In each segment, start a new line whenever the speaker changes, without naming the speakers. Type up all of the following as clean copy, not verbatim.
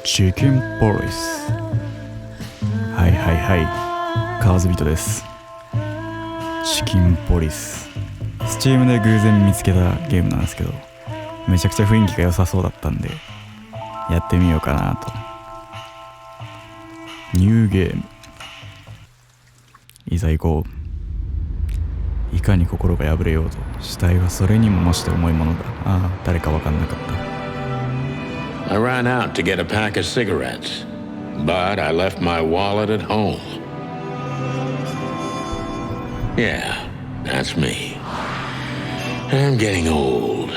チキンポリス。はいはいはい、蛙人です。チキンポリス、スチームで偶然見つけたゲームなんですけど、めちゃくちゃ雰囲気が良さそうだったんでやってみようかなと。ニューゲーム、いざ行こう。いかに心が破れようと死体はそれにも増して重いものだ。ああ、誰か分かんなかった。
I ran out to get a pack of cigarettes, but I left my wallet at home. Yeah, that's me. I'm getting old.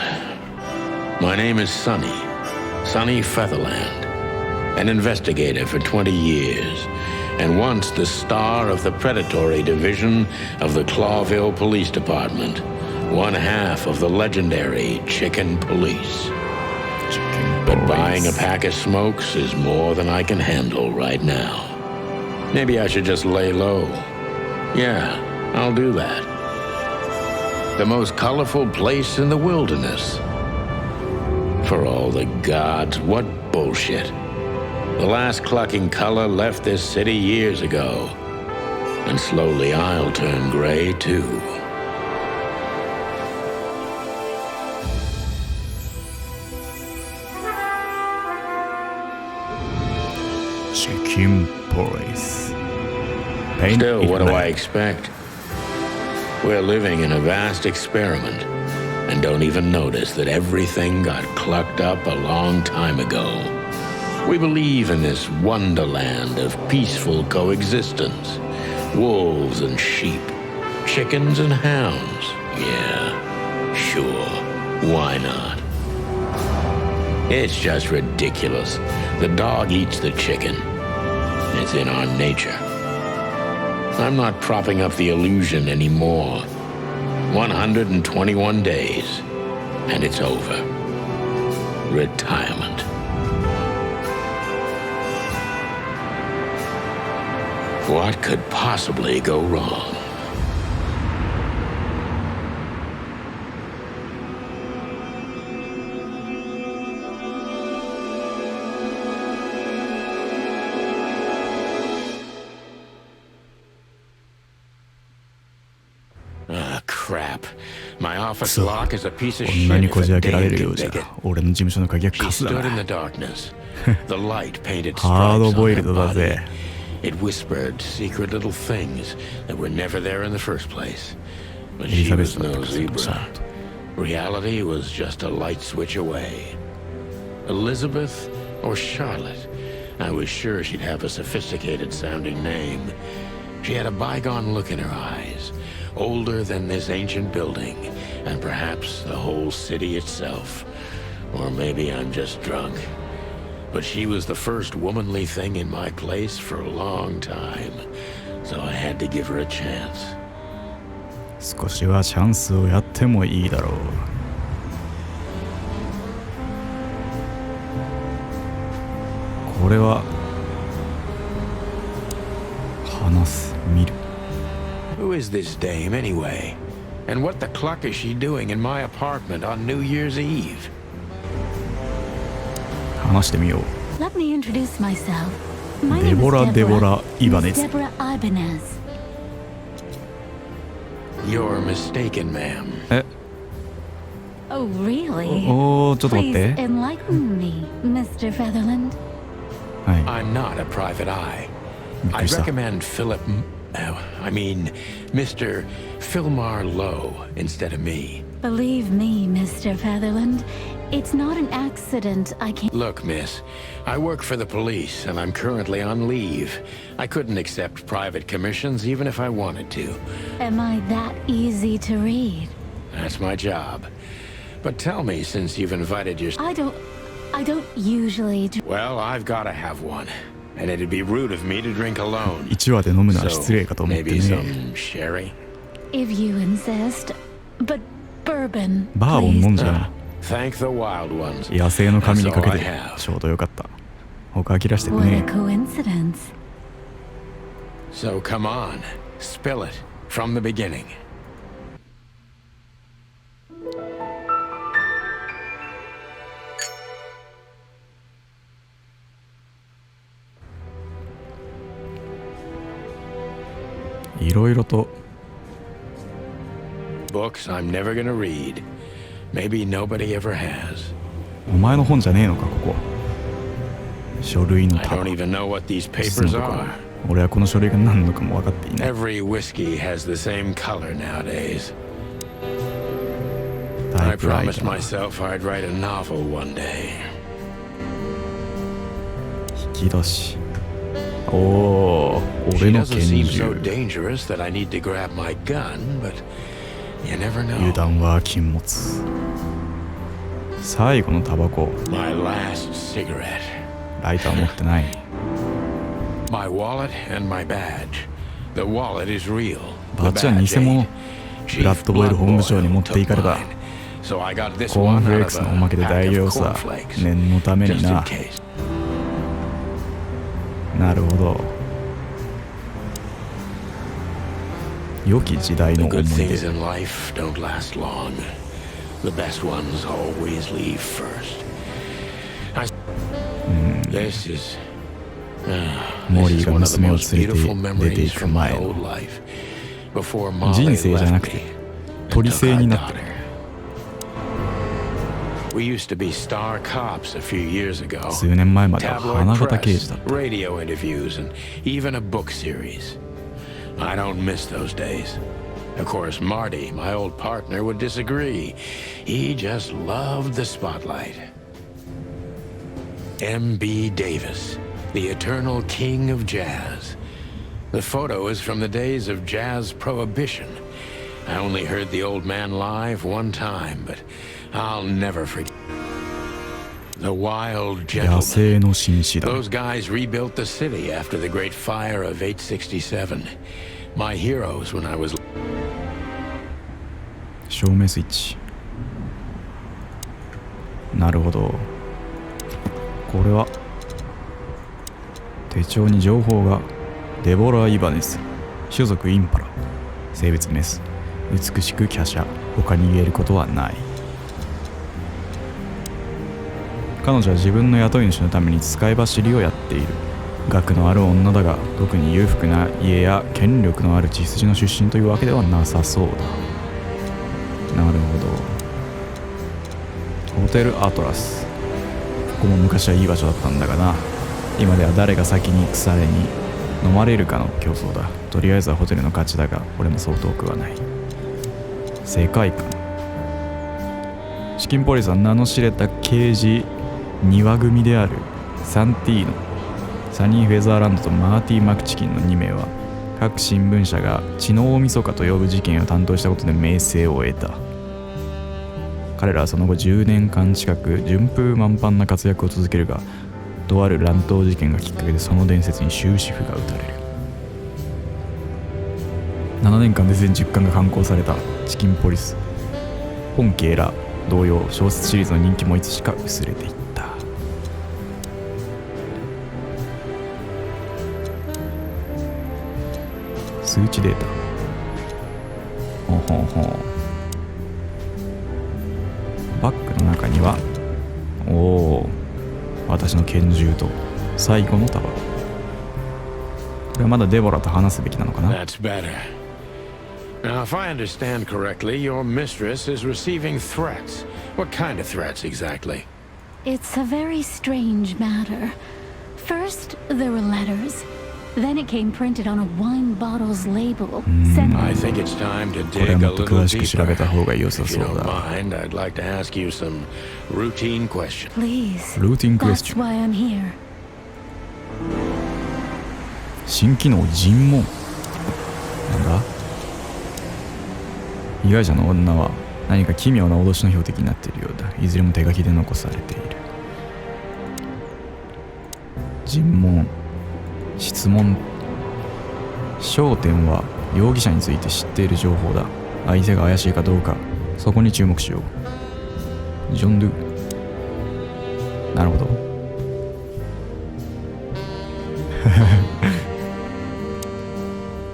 My name is Sonny Featherland, an investigator for 20 years, and once the star of the predatory division of the Clawville Police Department, one half of the legendary Chicken Police. But buying a pack of smokes is more than I can handle right now. Maybe I should just lay low. Yeah, I'll do that. The most colorful place in the wilderness. For all the gods, what bullshit. The last clucking color left this city years ago. And slowly I'll turn gray too.
Chicken Police.
Still, what do I expect? We're living in a vast experiment and don't even notice that everything got clucked up a long time ago. We believe in this wonderland of peaceful coexistence. Wolves and sheep, chickens and hounds. Yeah, sure, why not? It's just ridiculous. The dog eats the chicken. It's in our nature. I'm not propping up the illusion anymore. 121 days, and it's over. Retirement. What could possibly go wrong?
そう、こんなにこじ開けられるようじゃ俺の事務所の鍵はカスだな。ハードボイルドだぜ。
It whispered secret little things that were never there in the first place. But she was no zebra. Reality was just a light switch away. Elizabeth or Charlotte? I was sure she'd have a sophisticated sounding name. She had a bygone look in her eyes, older than this ancient building, and perhaps the whole city itself. Or maybe I'm just drunk. But she was the first womanly thing in my place for a long time, so I had to give her a chance.
少しはチャンスをやってもいいだろう。これは話す、見る。
Who is this dame anyway? And what the cluck is she doing in my apartment on New Year's Eve?
話してみよう。
Let me introduce myself.
デボラ・イバネズ。
You're mistaken, ma'am.
え
Oh, really?
おー、ちょっと待って。
Please enlighten me, Mr. Featherland.
はい。
I'm not a private eye.
びっく
I
りした。
recommend Mr. Philmar Lowe instead of me.
Believe me, Mr. Featherland, it's not an accident. I can't.
Look, miss, I work for the police and I'm currently on leave. I couldn't accept private commissions even if I wanted to.
Am I that easy to read?
That's my job. But tell me, since you've invited your...
I don't usually...
Well, I've got to have one. And it'd be rude of me to drink alone.
1話で飲むのは失礼かと思って
Maybe
ね。
some sherry?
If you insist. But bourbon,
バーボン
please.
飲んじゃう。
Thank the wild ones.
野生の神にかけ
That's all
て
I have.
ちょうどよかった。他切らしてて
What a
ね。
coincidence.
So come on, spill it from the beginning.
いろいろと
Books I'm never gonna read. Maybe nobody ever has.
お前の本じゃねえのかここ。書類の
I
束
don't even know what these
進む
papers
ところ
are.
俺はこの書類が何なのかも分かっていない。
Every whiskey has the same color nowadays.
タ
I
イプライタ
promised
ー
myself I'd write a novel one day.
引き出し。おお、
She
俺の
doesn't
拳
seem so
銃。
dangerous that I need to grab my gun, but you never
油
know.
断は禁物。最後のタバコ。
My last cigarette.
ライター持ってない。
My wallet and my badge. The wallet is real.
バッジは
The
偽
badge
物。
ain't.
ブラッドボイル本部長に持っていかれた。
So I got this
コーン
one
フレー
out
クス
of
のおまけ
a
で
pack
代
of
用さ。
cornflakes.
念のために
Just in
な。
case.
なるほど。良き時代
The
の思
good
い
things
出。
in life don't last long. The best ones always leave first. This is
モ
this
リー
is
が
one of the
娘を
most
連れて
beautiful
出てい
memories
く
from my
前
old
の
life. Before Molly
人生じゃな
left
くて
me
鳥
and
生
took
に
our
なってる。
daughter. We used to be star cops a few years ago.
数年前までは
Tabloid
花形刑
press,
事だった。
radio interviews, and even a book series. I don't miss those days. Of course, Marty, my old partner, would disagree. He just loved the spotlight. M.B. Davis, the eternal king of jazz. The photo is from the days of jazz prohibition. I only heard the old man live one time, but I'll never forget. The wild
野
gentleman.
生の紳士だ。
Those guys rebuilt the city after the Great Fire of 867. My heroes when I was...
照明スイッチ。なるほど。これは手帳に情報が。デボラ・イバネス、種族インパラ、性別メス、美しく華奢。他に言えることはない。彼女は自分の雇い主のために使い走りをやっている。学のある女だが、特に裕福な家や権力のある血筋の出身というわけではなさそうだ。なるほど。ホテルアトラス。ここも昔はいい場所だったんだがな。今では誰が先に腐れに飲まれるかの競争だ。とりあえずはホテルの勝ちだが、俺もそう遠くはない。世界観。チキンポリスは名の知れた刑事2羽組であるサンティーノ、サニー・フェザーランドとマーティー・マクチキンの2名は、各新聞社が知能大晦日と呼ぶ事件を担当したことで名声を得た。彼らはその後10年間近く順風満帆な活躍を続けるが、とある乱闘事件がきっかけでその伝説に終止符が打たれる。7年間で全10巻が刊行されたチキンポリス。本家ら同様、小説シリーズの人気もいつしか薄れていった。数値データ。ほんほんほん。バッグの中には、おお、私の拳銃と最後のタバコ。これはまだデボラと話すべきなのかな。
That's better. Now, if I understand correctly, your mistress is receiving threats. What kind of threats exactly?
It's a very strange matter. First, there were letters. Then it came printed on a wine bottle's label. Sent
I think it's time to
これ
dig
は
a
もっと
little
詳しく調べた
deeper.
方が良さ
If
そ
you
う
don't
だ。
mind, I'd like to ask you some routine questions.
Please.
ルーティンクエス
That's
チョン。
why I'm here.
新機能尋問。なんだ。被害者の女は何か奇妙な脅しの標的になっているようだ。いずれも手書きで残されている。尋問、質問。焦点は容疑者について知っている情報だ。相手が怪しいかどうか、そこに注目しよう。ジョン・ドゥ。なるほど。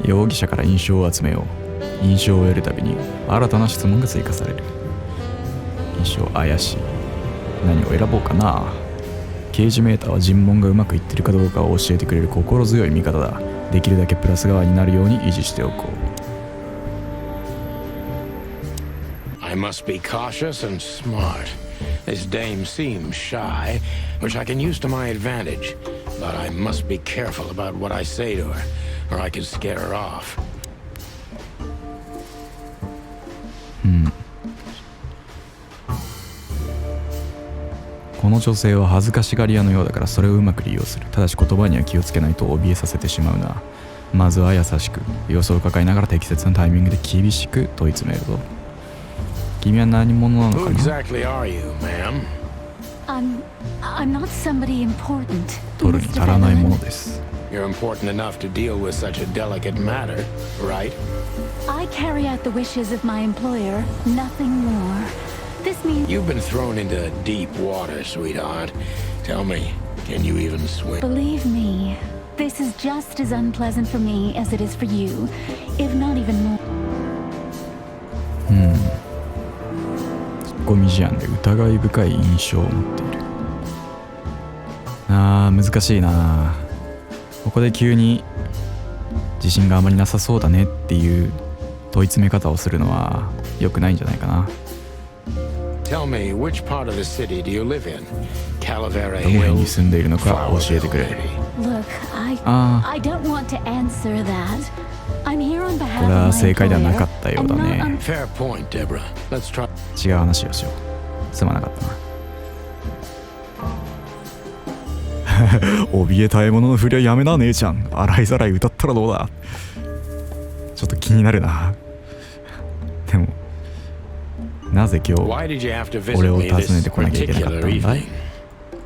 容疑者から印象を集めよう。印象を得るたびに新たな質問が追加される。印象怪しい。何を選ぼうかな。刑事メーターは尋問がうまくいってるかどうかを教えてくれる心強い味方だ。できるだけプラス側になるように維持しておこう。
I must be cautious and smart. This dame seems shy, which I can use to my advantage. But I must be careful about what I say to her, or I could scare her off.
この女性は恥ずかしがり屋のようだからそれをうまく利用する。ただし言葉には気をつけないと怯えさせてしまうな。まずは優しく、様子を伺いながら適切なタイミングで厳しく問い詰めるぞ。君は何者なのか
Who
な？
exactly are you, ma'am?
I'm not somebody important.
取るに足らないものです。
You're important enough to deal with such a delicate matter, right?
I carry out the wishes of my employer, nothing more. This means
You've been thrown into deep water, sweetheart. Tell me, can you even swim?
believe me, this is just as unpleasant for me as it is for you, if not even more.
ツッコミ思案で疑い深い印象を持っている。難しいな。ここで急に自信があまりなさそうだねっていう問い詰め方をするのは良くないんじゃないかな。
Tell me, which part of the city do you live in? Calavera
どの辺に
Hills?
住んでいるのか教えてくれ。
Look,
Ah.
I don't want to answer that. I'm here on behalf
これ
of
は
my
正解ではなか
employer,
ったよう
and
だ
not
ね。
Fair point, Deborah. Let's try.
違う話をしよう。すまなかったな。怯えた獲物のふりはやめな姉ちゃん。洗いざらい歌ったらどうだ。ちょっと気になるな。でもなぜ今
Why
日
did you have to visit
俺を
me
訪
this
ねてこなきゃいけなかった
particular
んだい？
evening?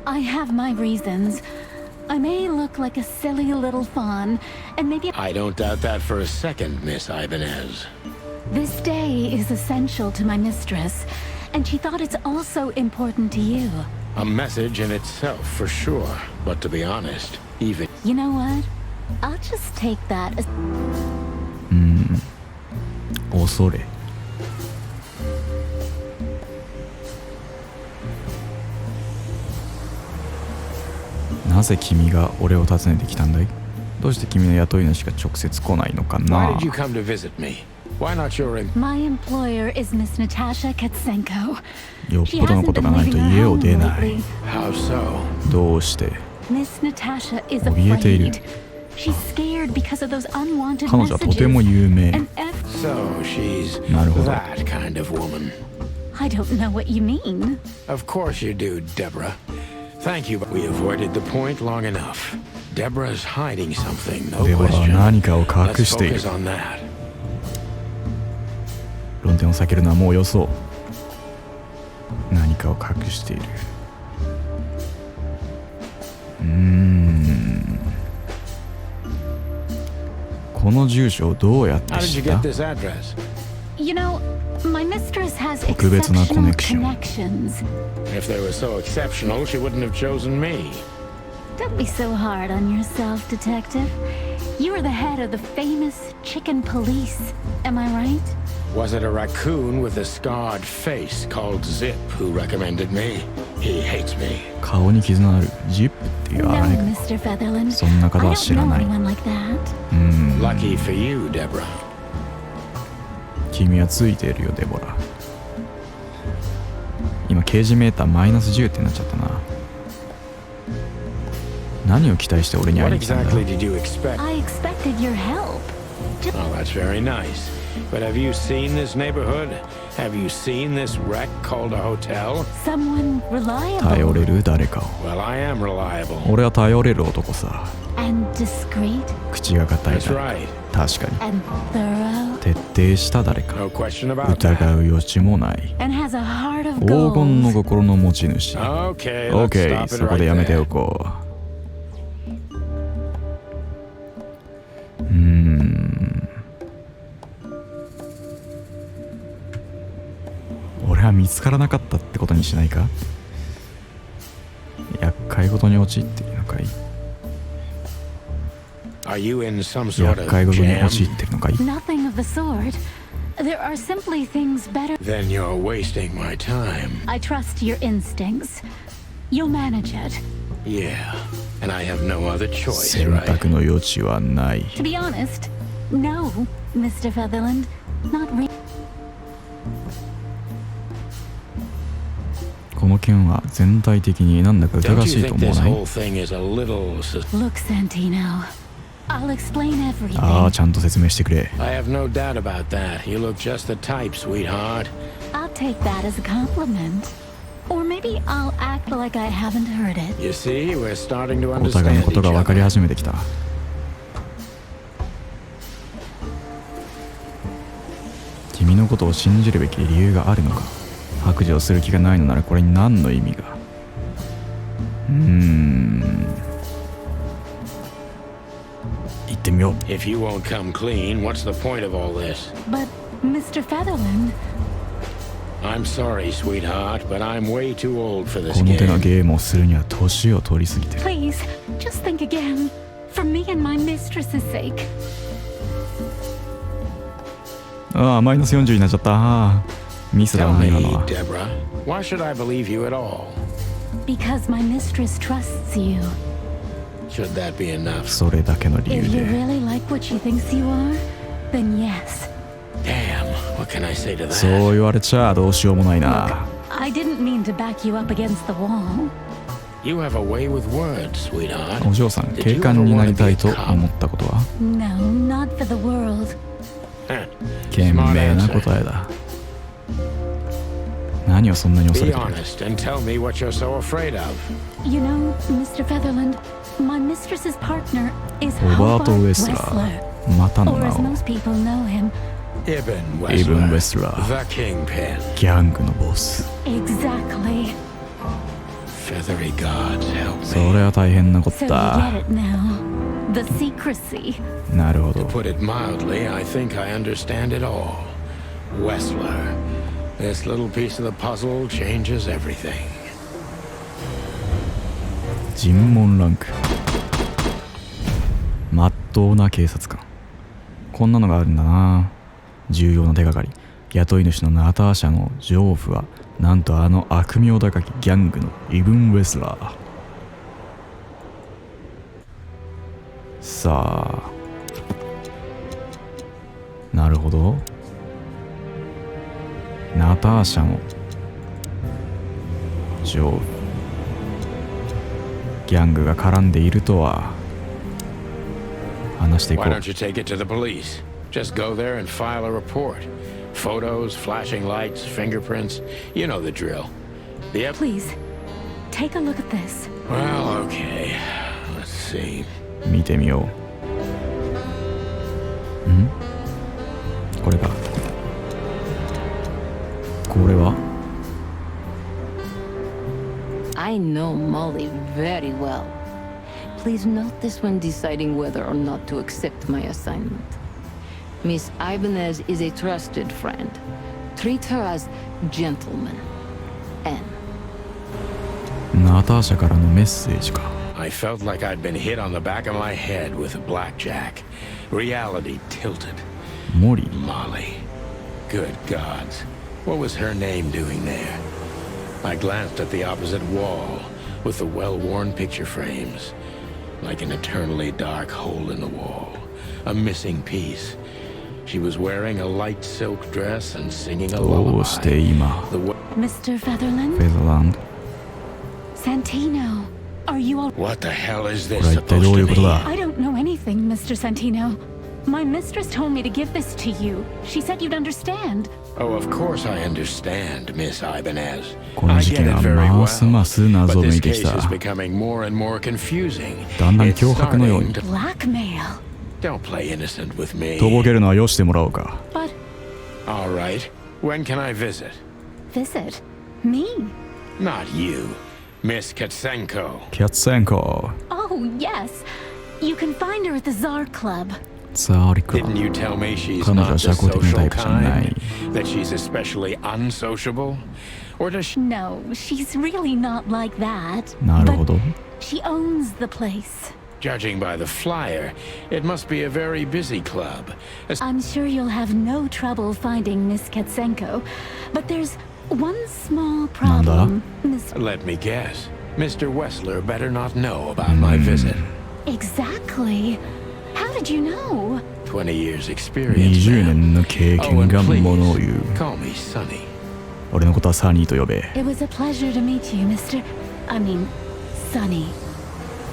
I have my reasons. I may look like a silly little fawn, and maybe
I don't doubt that for a second, Miss Ibanez.
this day is essential to my mistress, and she thought it's also important to you.
A message in itself, for sure. But to be honest, even
You know what? I'll just take that as
恐れ。なぜ君が俺を訪ねてきたんだい？どうして君の雇い主が直接来ないのか
why
な？
did you come to visit me? Why not your
my employer is Miss Natasha Katsenko.
よっ
She
ぽどの
hasn't
ことが
been
ないと
leaving
家
her
を
home
出ない。
lately.
How so?
どうして？
Miss Natasha is
怯えている。
afraid. She's scared because of those unwanted
彼女はとても
messages.
有名。
And if
So she's
なるほど。
that kind of woman.
I don't know what you mean.
Of course you do, Deborah. Thank you, but we avoided the point long enough. Deborah's hiding something, no
デボラは
question.
何かを隠
Let's
している。
focus on that.
論点を避けるのはもうよそう。何かを隠している。この住所をどうやって
How did
知
you
った
get this address?
You know, my mistress has
特別な
exceptional
コネクション。
connections.
If they were so exceptional, she wouldn't have chosen me.
Don't be so hard on yourself, detective. You are the head of the famous chicken police. Am I right?
Was it a raccoon with a scarred face called Zip who recommended me? He hates me.
顔に傷のあるジップっていう
No,
あらね。
Mr. Featherland.
そんな方
I
は
don't
知ら
know
ない。
anyone like that.
Lucky for you, Deborah.
君はついているよデボラ。今刑事メーターマイナス10ってなっちゃったな。何を期待して俺に会い
What
に来たんだ？
exactly did you expect?
I expected your help.
Oh, that's very nice. But have you seen this neighborhood? Have you seen this wreck called a hotel?
Someone
頼
reliable
れる誰かを。
Well, I am reliable.
俺は頼れる男さ。
and discreet
口が固い
That's
誰
right.
か。確かに。
and thorough
徹底した誰か。
No question about
疑
that.
う余地もない。
and has a heart of
黄金の
gold.
心の持ち主。
Okay, let's
OK、
stop it
そこ
right
でやめて
there.
おこう。俺は見つからなかったってことにしないか？厄介事に陥っているのかい？
Are you in some sort
厄
of
介事に
jam?
陥っているのかい？
Nothing of the sort. There are simply things better.
Then you're wasting my time.
I trust your instincts. You'll manage it.
Yeah, and I have no other choice,
選
right?
択の余地はない。
To be honest, no, Mr. Featherland. Not really.
この件は全体的になんだか疑
Don't
わ
you
しいと
think
思わ
this
ない？
whole thing is a little...
Look, Santino. I'll explain everything.
ああ、ちゃんと説明してくれ。
I have no doubt about that. You look just the type, sweetheart.
I'll take that as a compliment. Or maybe I'll act like I haven't heard it.
You see, we're starting to
お互いの
understand
こと
each
が分かり
other.
始めてきた。君のことを信じるべき理由があるのか。白状する気がないのならこれに何の意味が。言ってみよう。
If you won't come clean, what's the point of all this?
But, Mr. Featherland,
I'm sorry, sweetheart, but I'm way too old for this
この手の
game.
ゲームをするには年を取りすぎてる。
please, just think again. For me and my mistress's sake.
ああ、マイナス40になっちゃった。あーミスだ
Tell
な、
me,
今のは。
Deborah, why should I believe you at all?
Because my mistress trusts you.
Should that be enough?
それだけの理由
If you
で。
really like what she thinks you are, then yes.
Damn, what can I say to
そう
that?
言われちゃどうしようもないな。
I didn't mean to back you up against the wall.
You have a way with words, sweetheart.
お嬢さん、
Did
警
you
官
ever
にな
want
り
to
た
be
い
a
と
cop?
思ったことは？
No, not for the world.
Huh.
賢明な答えだ。何をそんなに恐
Be
れてる？
honest and tell me what you're so afraid of.
You know, Mr. Featherland, my mistress's partner is
ロバート・
Hobart
ウェスラ
Wessler.
ー。またの
Or
名
as
を。
most people know him,
Ibn
イブン・ウェ
Wessler,
スラー。
the kingpin.
ギャングのボス。
exactly.
Feathery gods help
そ
me.
れは大変なこ
So
と
you
だ。
get it now. The secrecy.
なるほど。
Put it mildly, I think I understand it all. Wessler. This little piece of the puzzle changes everything.
尋問ランク。まっとうな警察官。こんなのがあるんだな。重要な手がかり。雇い主のナターシャの情婦はなんとあの悪名高きギャングのイブン・ウェスラー。さあ、なるほど。ナターシャの情婦、ギャングが絡んでいるとは。話していこ
Why
う。
don't you take it to the police? Just go there and file a report. Photos, flashing lights, fingerprints. You know the drill. The
Please, take a look at this.
Well, okay. Let's see.
見てみよう。ん？これか。これは？
I know Molly very well. Please note this when deciding whether or not to accept my assignment. Miss Ibanez is a trusted friend. Treat her as gentleman. N.
ナターシャからのメッセージか。
I felt like I'd been hit on the back of my head with a blackjack. Reality tilted.
モリー。
Molly. Good gods. What was her name doing there? I glanced at the opposite wall with the well-worn picture frames. Like an eternally dark hole in the wall. A missing piece. She was wearing a light silk dress and singing a
どうして
lullaby.
今
The
Mr.
フ
Featherland?
ェザーランド。
Santino, are you all...
What the hell is
こ
this
れは一体ど
supposed
うい
to
うこと
be?
だ？
I don't know anything, Mr. Santino. My mistress told me to give this to you. She said you'd understand.
Oh, of course I understand, Miss Ibanez.
この
I
事
get
件
it
は
very
ますま
well.
す謎
But
め
this
いてき
case
た。
is becoming more and more confusing.
だんだん
It's
脅迫のように。
starting to...
Blackmail.
Don't play innocent with
とぼ
me.
けるのはよしてもらおうか。
But
All right. When can I visit?
visit me?
Not you. Miss Katsenko.
キャッツセンコ
Oh, yes. You can find her at the Czar Club.
ザーリクラ
Didn't you tell me she's
彼女は
not
社
the
交的なタ
social
イプじゃない
kind? That she's especially unsociable? Or does she...
No, she's really not like that.
なるほ
But
ど。
she owns the place.
Judging by the flyer, it must be a very busy club.
I'm sure you'll have no trouble finding Miss Katsenko. But there's one small problem, Miss...
Let me guess. Mr. Wessler better not know about my visit.
Exactly. How did you know?
20 years experience.
20年の経
Oh,
験
and
がものを
please,
言う。
call me Sonny.
俺のことはサニーと呼べ。
It was a pleasure to meet you, Sonny.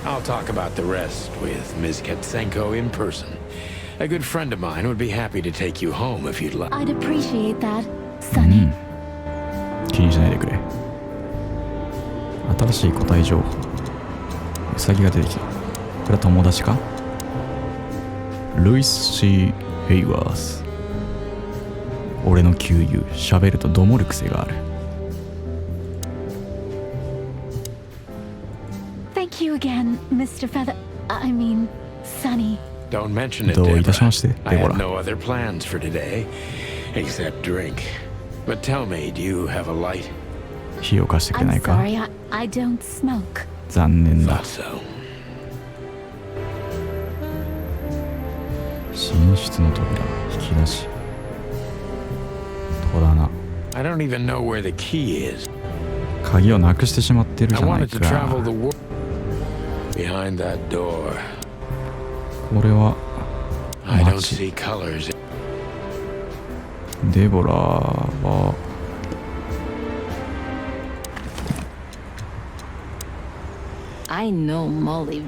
I'll talk about the rest with Ms. Katsenko in person. A good friend of mine would be happy to take you home if you'd like.
I'd appreciate that, Sonny.
気にしないでくれ。新しい個体情報。ウサギが出てきた。これは友達か？ルイス・シー・ヘイワース。俺の旧友、喋るとどもる癖がある。
Thank you again, Mr. Sonny.
Don't mention it,
どういたしまして、
Deborah. I
デボ
had
ラ。
no other plans for today, except drink. But tell me, do you have a light?
火を貸してくれな
I'm
いか？
sorry, I don't smoke.
残念だ。
Thought so.
寝室の扉、引き出し。戸棚。
I don't even know where the key is.
鍵をなくしてしまってる
I
じゃない
wanted to travel
か。
the world. Behind that door,
これは
I don't
街。
see colors.
デボラは
I know Molly.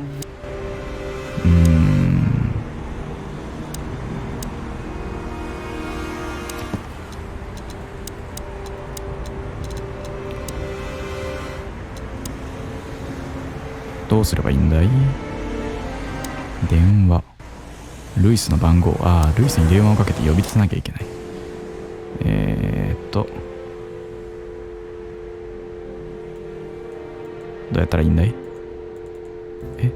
どうすればいいんだい？電話。ルイスの番号。ルイスに電話をかけて呼び出さなきゃいけない。どうやったらいいんだい？待っ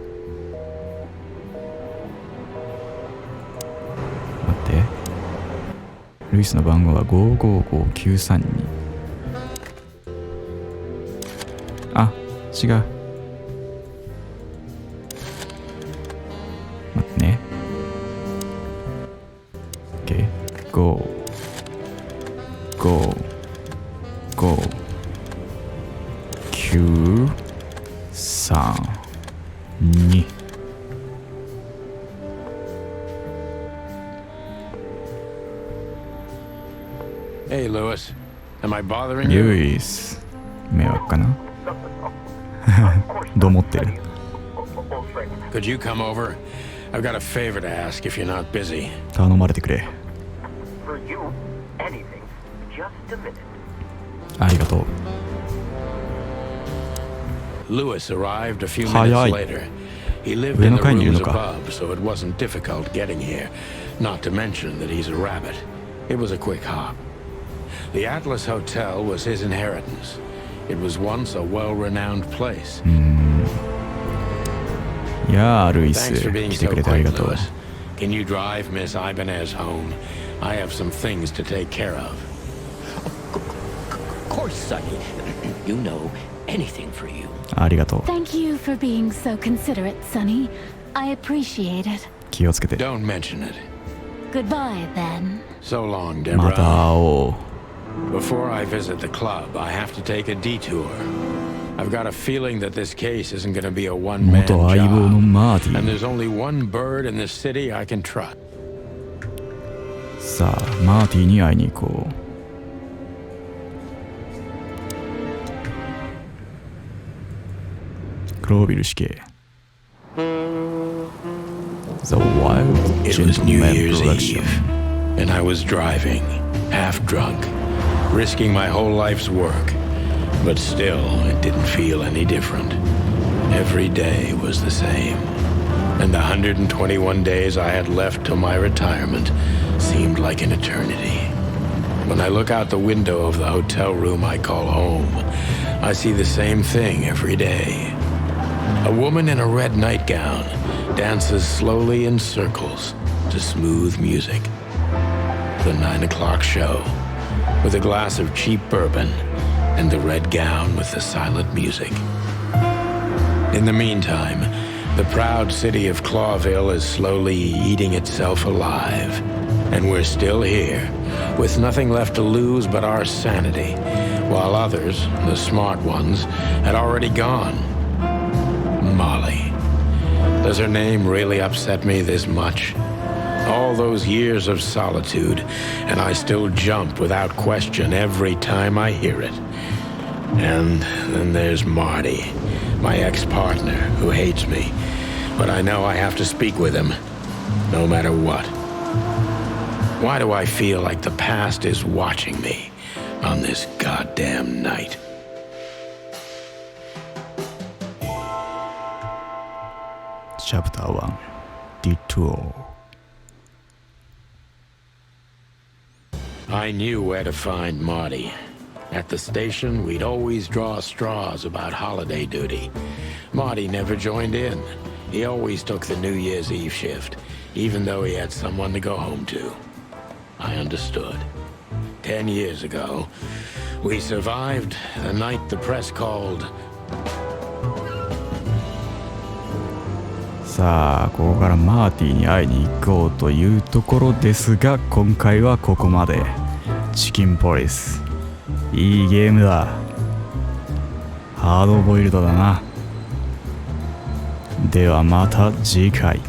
て。ルイスの番号は555932。違う。待ってね。OK。5、5、5、9、3、2。
Hey, Lewis. Am I bothering you?
ルイス。迷惑かな？どう思ってる？
Could you come over? I've got a favor to ask if you're not busy.
頼まれてくれ。
For you, anything. Just a minute.
ありがとう。
Lewis arrived a few minutes
早い。
later. He lived
上
in
の
the
階にいる
rooms
のか。
above, so it wasn't difficult getting here. Not to mention that he's a rabbit. It was a quick hop. The Atlas Hotel was his inheritance. It was once a well-renowned place.
いやー、ルイス。
Thanks for being
来て
so
くれてあり
quick,
がとう。
Lewis. Can you drive Miss Ibanez home? I have some things to take care of.
Of course, Sonny. You know, anything for you.
ありがとう。
Thank you for being so considerate, Sonny. I appreciate it.
気をつけて。
Don't mention it.
Goodbye, then.
So long,
また
Deborah.
会おう。
Before I visit the club, I have to take a detour. I've got a feeling that this case isn't going to be a one-man
元相棒の
job.
マーティ
And
ン。
there's only one bird in this city I can trust.
さあ、マーティに会いに行こう。クロービル死刑。The Wild
It was New
Gentleman
Year's
Production。
Eve, and I was driving, half drunk, risking my whole life's work. But still, it didn't feel any different. Every day was the same. And the 121 days I had left till my retirement seemed like an eternity. When I look out the window of the hotel room I call home, I see the same thing every day. A woman in a red nightgown dances slowly in circles to smooth music. The 9 o'clock show, with a glass of cheap bourbon and the red gown with the silent music. In the meantime, the proud city of Clawville is slowly eating itself alive. And we're still here, with nothing left to lose but our sanity, while others, the smart ones, had already gone. Molly. Does her name really upset me this much? All those years of solitude, and I still jump without question every time I hear it. And then there's Marty, my ex-partner, who hates me. But I know I have to speak with him, no matter what. Why do I feel like the past is watching me on this goddamn night?
Chapter 1 Detour.
I knew where to find Marty. At the station, we'd always draw straws about holiday duty. Marty never joined in. He always took the New Year's Eve shift, even though he had someone to go home to. I understood. 10 years ago, we survived the night the press called.
さあここからマーティに会いに行こうというところですが、今回はここまで。チキンポリス、いいゲームだ。ハードボイルドだな。ではまた次回。